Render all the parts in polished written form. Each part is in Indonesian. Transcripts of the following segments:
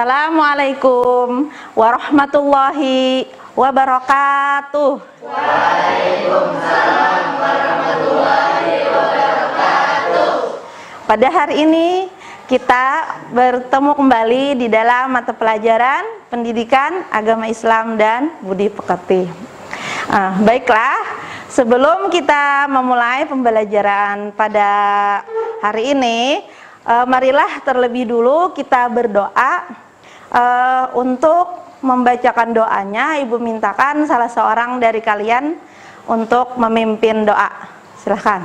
Assalamualaikum warahmatullahi wabarakatuh. Waalaikumsalam warahmatullahi wabarakatuh. Pada hari ini kita bertemu kembali di dalam mata pelajaran Pendidikan Agama Islam dan Budi Pekerti. Baiklah, sebelum kita memulai pembelajaran pada hari ini, marilah terlebih dulu kita berdoa. Untuk membacakan doanya, Ibu mintakan salah seorang dari kalian untuk memimpin doa. Silahkan.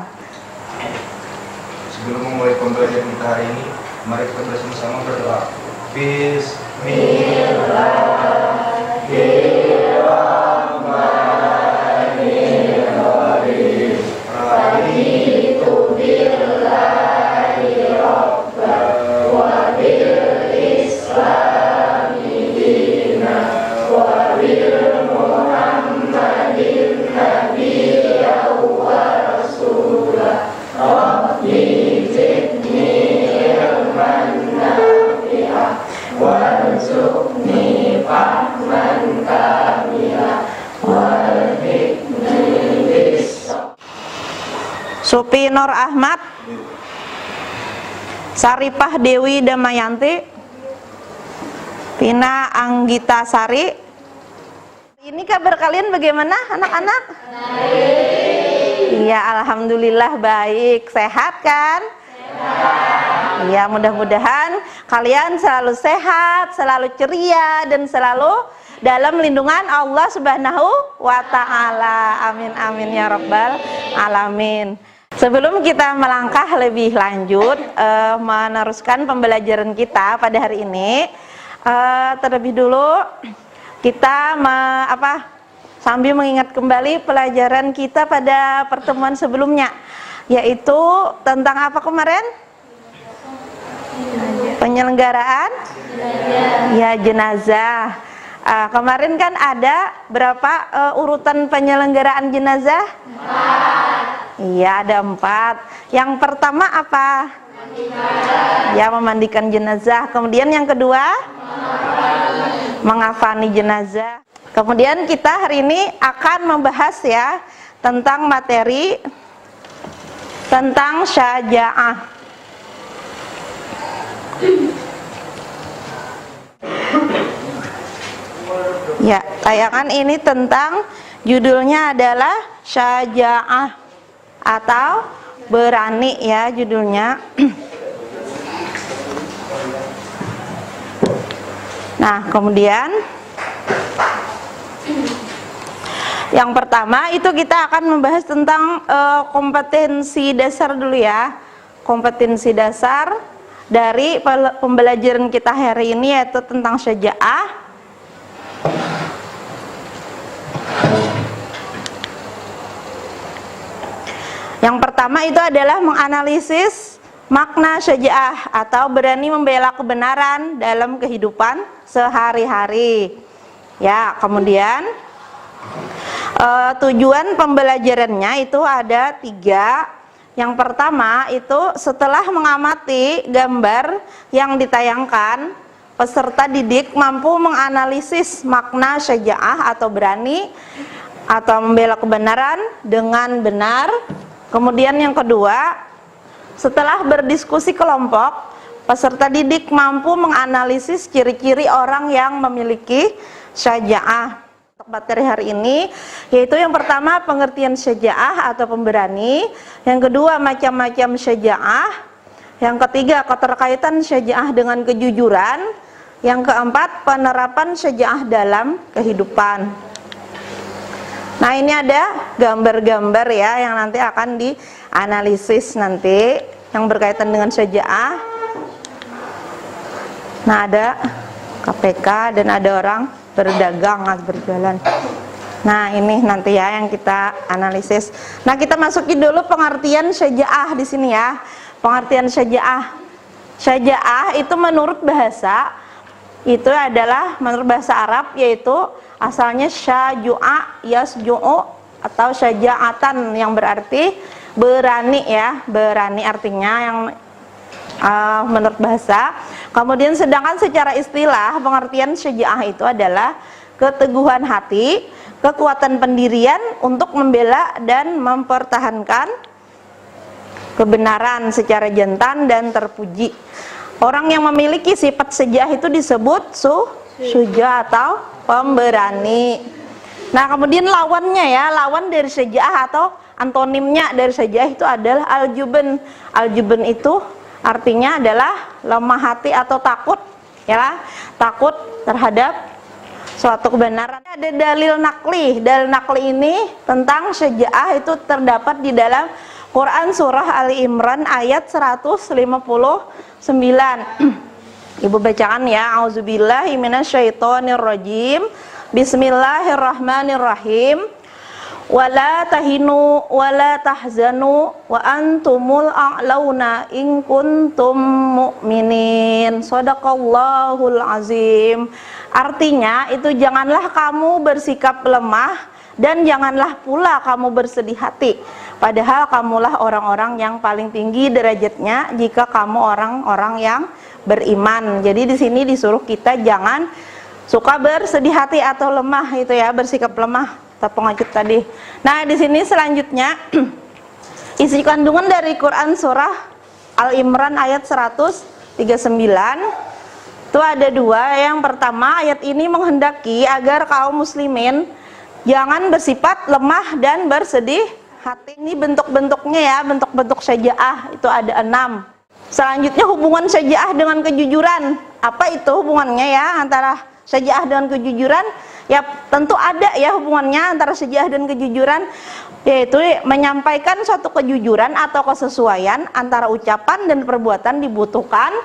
Sebelum memulai pembelajaran kita hari ini, mari kita bersama-sama berdoa. Bismillahirrahmanirrahim. Raditu billahi rabban wa bil islami dinan wa bil muhammadin nabiyyan wa rasulah. Rabbi zidni ilman nafi'ah warzuqni fahman kamilah walhiqni bis-sabr. Supi Nur Ahmad, Saripah Dewi Damayanti, Pina Anggita Sari. Ini kabar kalian bagaimana anak-anak? Iya, alhamdulillah baik. Sehat kan? Sehat. Iya, mudah-mudahan kalian selalu sehat, selalu ceria, dan selalu dalam lindungan Allah Subhanahu wa Ta'ala. Amin amin ya rabbal alamin. Sebelum kita melangkah lebih lanjut meneruskan pembelajaran kita pada hari ini, terlebih dulu kita sambil mengingat kembali pelajaran kita pada pertemuan sebelumnya, yaitu tentang apa kemarin? Penyelenggaraan jenazah. Kemarin kan ada berapa urutan penyelenggaraan jenazah? 4. Iya, ada 4. Yang pertama apa? Memandikan jenazah. Kemudian yang kedua? Mengafani jenazah. Kemudian kita hari ini akan membahas tentang materi tentang syaja'ah. Ya, tayangan ini tentang judulnya adalah syaja'ah atau berani judulnya. Nah, kemudian yang pertama itu kita akan membahas tentang kompetensi dasar dulu ya. Kompetensi dasar dari pembelajaran kita hari ini yaitu tentang syaja'ah. Yang pertama itu adalah menganalisis makna syaja'ah atau berani membela kebenaran dalam kehidupan sehari-hari. Ya, kemudian tujuan pembelajarannya itu ada 3. Yang pertama itu setelah mengamati gambar yang ditayangkan, peserta didik mampu menganalisis makna syaja'ah atau berani atau membela kebenaran dengan benar. Kemudian yang kedua, setelah berdiskusi kelompok, peserta didik mampu menganalisis ciri-ciri orang yang memiliki syaja'ah. Untuk materi hari ini yaitu yang pertama pengertian syaja'ah atau pemberani, yang kedua macam-macam syaja'ah, yang ketiga keterkaitan syaja'ah dengan kejujuran, yang keempat penerapan syaja'ah dalam kehidupan. Nah, ini ada gambar-gambar yang nanti akan dianalisis nanti yang berkaitan dengan syaja'ah. Nah, ada KPK dan ada orang berdagang atau berjualan. Nah, ini nanti yang kita analisis. Nah, kita masukin dulu pengertian syaja'ah di sini ya. Pengertian syaja'ah. Syaja'ah itu menurut bahasa itu adalah menurut bahasa Arab yaitu asalnya syaju'a yasju'u atau syaja'atan yang berarti berani ya. Berani artinya yang menurut bahasa. Kemudian sedangkan secara istilah pengertian syaja'ah itu adalah keteguhan hati, kekuatan pendirian untuk membela dan mempertahankan kebenaran secara jantan dan terpuji. Orang yang memiliki sifat syaja'ah itu disebut syuja atau pemberani. Nah, kemudian lawannya ya, lawan dari syaja'ah atau antonimnya dari syaja'ah itu adalah al-jubn. Al-jubn itu artinya adalah lemah hati atau takut, ya, takut terhadap suatu kebenaran. Ada dalil nakli. Dalil nakli ini tentang syaja'ah itu terdapat di dalam Quran surah Ali Imran ayat 159. Ibu bacakan ya. Auzubillahi minasyaitonirrajim. Bismillahirrahmanirrahim. Wala tahinu wala tahzanu wa antumul a'launa in kuntum mu'minin. Shadaqallahul azim. Artinya itu janganlah kamu bersikap lemah dan janganlah pula kamu bersedih hati, padahal kamulah orang-orang yang paling tinggi derajatnya jika kamu orang-orang yang beriman. Jadi di sini disuruh kita jangan suka bersedih hati atau lemah itu ya, bersikap lemah atau pengecut tadi. Nah, di sini selanjutnya isi kandungan dari Quran surah Al Imran ayat 139 itu ada dua. Yang pertama, ayat ini menghendaki agar kaum muslimin jangan bersifat lemah dan bersedih hati. Ini bentuk-bentuknya ya, bentuk-bentuk syaja'ah itu ada 6. Selanjutnya hubungan syaja'ah dengan kejujuran. Apa itu hubungannya ya antara syaja'ah dengan kejujuran? Ya tentu ada ya hubungannya antara syaja'ah dan kejujuran, yaitu menyampaikan suatu kejujuran atau kesesuaian antara ucapan dan perbuatan dibutuhkan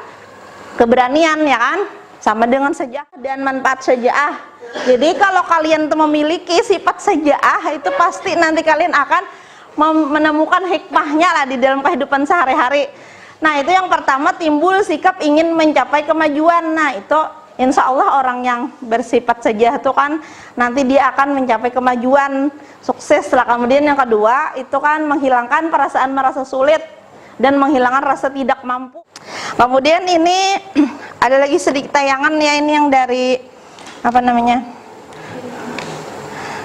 keberanian, ya kan? Sama dengan syaja'ah dan manfaat syaja'ah. Jadi kalau kalian memiliki sifat syaja'ah itu pasti nanti kalian akan menemukan hikmahnya lah di dalam kehidupan sehari-hari. Nah, itu yang pertama, timbul sikap ingin mencapai kemajuan. Nah, itu insya Allah orang yang bersifat syaja'ah itu kan nanti dia akan mencapai kemajuan, sukses lah. Kemudian yang kedua itu kan menghilangkan perasaan merasa sulit dan menghilangkan rasa tidak mampu. Kemudian ini ada lagi sedikit tayangan ya, ini yang dari apa namanya,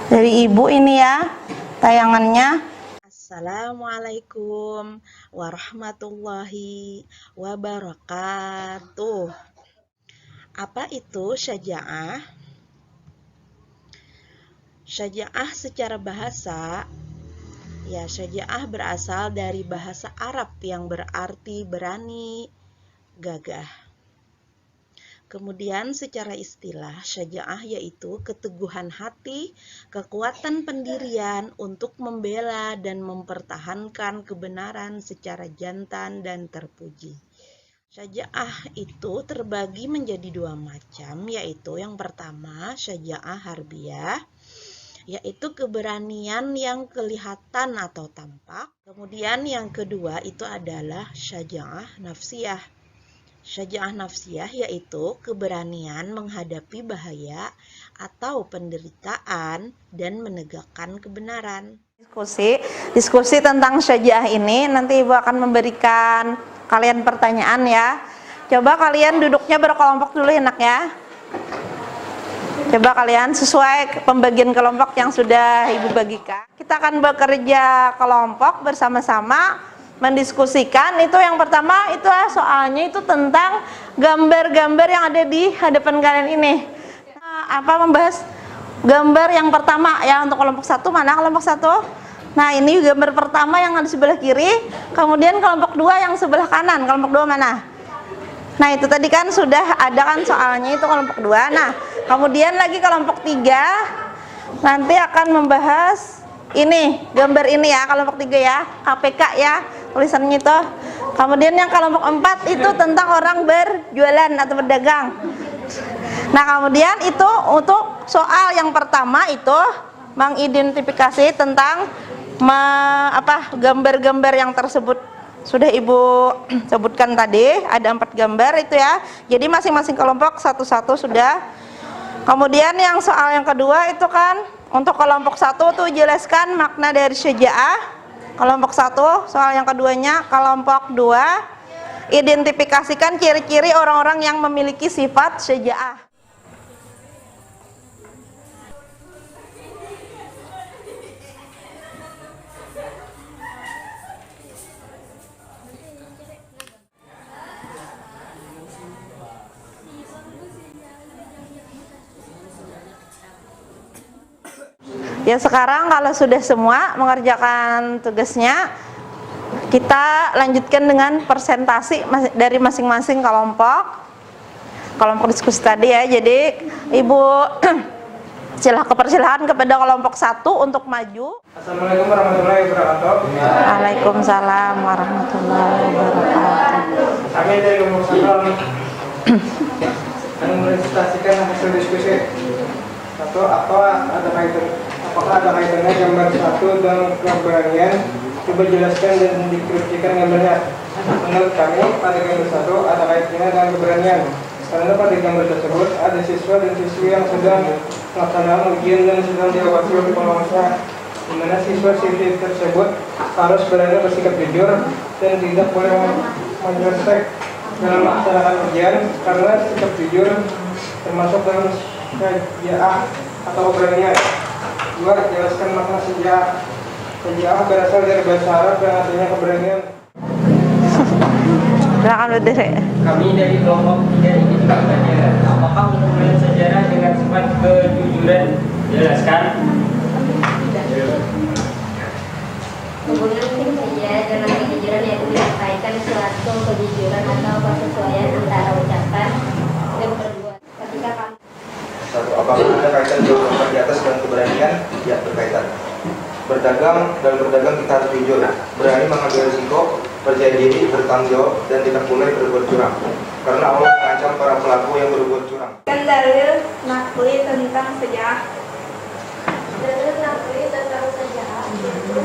dari ibu ini ya tayangannya. Assalamualaikum warahmatullahi wabarakatuh. Apa itu syaja'ah? Syaja'ah secara bahasa, ya, syaja'ah berasal dari bahasa Arab yang berarti berani, gagah. Kemudian secara istilah, syaja'ah yaitu keteguhan hati, kekuatan pendirian untuk membela dan mempertahankan kebenaran secara jantan dan terpuji. Syaja'ah itu terbagi menjadi dua macam, yaitu yang pertama syaja'ah harbiyah, yaitu keberanian yang kelihatan atau tampak. Kemudian yang kedua itu adalah syaja'ah nafsiyah. Syaja'ah nafsiyah yaitu keberanian menghadapi bahaya atau penderitaan dan menegakkan kebenaran. Diskusi tentang syaja'ah ini nanti Ibu akan memberikan kalian pertanyaan ya. Coba kalian duduknya berkelompok dulu enak ya. Coba kalian sesuai pembagian kelompok yang sudah Ibu bagikan. Kita akan bekerja kelompok bersama-sama mendiskusikan. Itu yang pertama itu soalnya itu tentang gambar-gambar yang ada di hadapan kalian ini. Membahas gambar yang pertama ya untuk kelompok 1. Mana kelompok 1? Nah, ini gambar pertama yang di sebelah kiri. Kemudian kelompok 2 yang sebelah kanan. Kelompok 2 mana? Nah, itu tadi kan sudah ada kan soalnya itu kelompok 2. Nah, kemudian lagi kelompok 3 nanti akan membahas ini, gambar ini ya, kelompok 3 ya, KPK ya, tulisannya itu. Kemudian yang kelompok 4 itu tentang orang berjualan atau berdagang. Nah, kemudian itu untuk soal yang pertama itu mengidentifikasi tentang gambar-gambar yang tersebut sudah Ibu sebutkan tadi, ada 4 gambar itu ya. Jadi masing-masing kelompok satu-satu sudah. Kemudian yang soal yang kedua itu kan untuk kelompok 1 tuh jelaskan makna dari syaja'ah. Kelompok 1, soal yang keduanya. Kelompok 2 identifikasikan ciri-ciri orang-orang yang memiliki sifat syaja'ah. Ya, sekarang kalau sudah semua mengerjakan tugasnya, kita lanjutkan dengan presentasi dari masing-masing kelompok diskusi tadi ya. Jadi Ibu persilahan kepada kelompok 1 untuk maju. Assalamualaikum warahmatullahi wabarakatuh. Waalaikumsalam warahmatullahi wabarakatuh. Kami dari kelompok 1 akan merepresentasikan hasil diskusi. Satu, apakah ada kaitannya gambar 1 dan keberanian? Coba jelaskan dan deskripsikan gambarnya. Menurut kami, pada gambar 1 ada kaitannya dengan keberanian. Karena pada gambar tersebut ada siswa dan siswi yang sedang melaksanakan ujian dan sedang diawasi oleh pengawasnya, di mana siswa-siswi tersebut harus berani bersikap jujur dan tidak boleh menyontek dalam melaksanakan ujian, karena sikap jujur termasuk dalam syaja'ah atau keberanian. 2. Jelaskan makna syaja'ah. Syaja'ah berasal dari bahasa Arab yang artinya keberanian. Silakan berdiri. Kami dari kelompok 3 ini juga bertanya, apakah hubungan sejarah dengan sifat kejujuran? Jelaskan. Hubungan sejarah dengan kejujuran yang menyampaikan suatu kejujuran atau persesuaian antara ucapan dan perbuatan. Ketika kami Satu, apakah ada kaitan jawaban di atas dengan keberanian? Ya, berkaitan. Dalam berdagang kita harus jujur, berani mengambil risiko, percaya diri, bertanggung jawab, dan tidak boleh berbuat curang. Karena Allah mengancam para pelaku yang berbuat curang. Dan dalil nakli tentang sejarah. dalil nakli tentang sejarah yaitu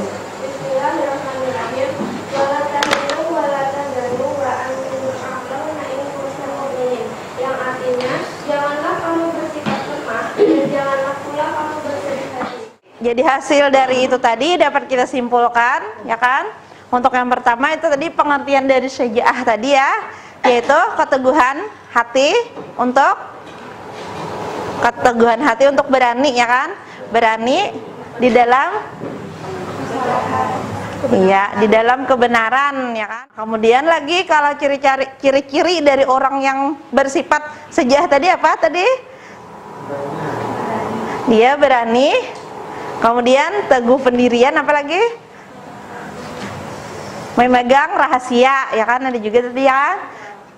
Bismillahirrahmanirrahim. Wala tahinu wala tahzanu wa antum a'launa in kuntum mu'minin. Yang artinya, janganlah kamu bersikap lemah dan janganlah pula kamu bersedih hati. Jadi hasil dari itu tadi dapat kita simpulkan, ya kan? Untuk yang pertama itu tadi pengertian dari syaja'ah tadi ya, yaitu keteguhan hati untuk berani, ya kan? Berani di dalam kebenaran, ya kan? Kemudian lagi kalau ciri-ciri dari orang yang bersifat syaja'ah tadi apa tadi? Dia berani. Kemudian teguh pendirian, apalagi memegang rahasia, ya kan, ada juga tadi ya.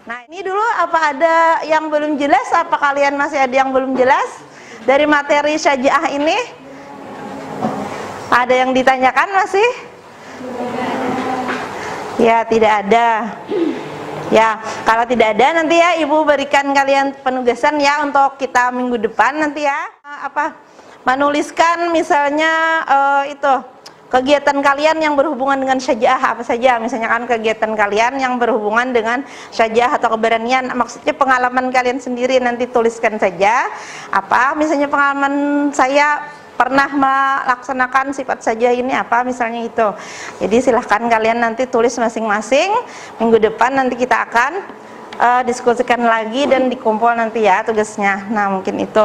Nah, ini dulu apa ada yang belum jelas? Apa kalian masih ada yang belum jelas dari materi syaja'ah ini? Ada yang ditanyakan masih? Ya, tidak ada. Ya, kalau tidak ada nanti ya Ibu berikan kalian penugasan ya untuk kita minggu depan nanti ya. Menuliskan misalnya kegiatan kalian yang berhubungan dengan syaja'ah apa saja, misalnya kan kegiatan kalian yang berhubungan dengan syaja'ah atau keberanian, maksudnya pengalaman kalian sendiri, nanti tuliskan saja. Apa misalnya pengalaman saya pernah melaksanakan sifat syaja'ah ini apa misalnya itu. Jadi silahkan kalian nanti tulis masing-masing. Minggu depan nanti kita akan diskusikan lagi dan dikumpul nanti ya tugasnya. Nah, mungkin itu.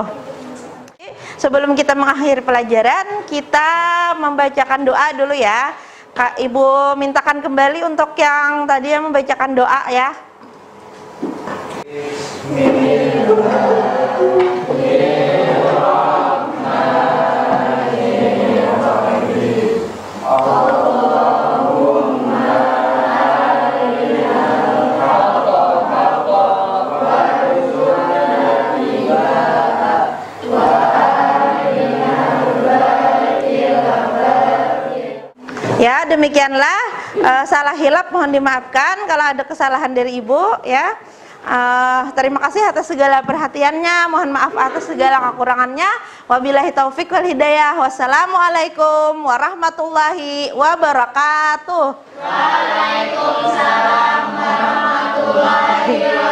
Sebelum kita mengakhiri pelajaran, kita membacakan doa dulu ya. Kak Ibu mintakan kembali untuk yang tadi yang membacakan doa ya. Ya, demikianlah salah hilap mohon dimaafkan kalau ada kesalahan dari Ibu ya. Terima kasih atas segala perhatiannya, mohon maaf atas segala kekurangannya. Wabillahi taufik wal hidayah. Wassalamualaikum warahmatullahi wabarakatuh. Waalaikumsalam warahmatullahi wabarakatuh.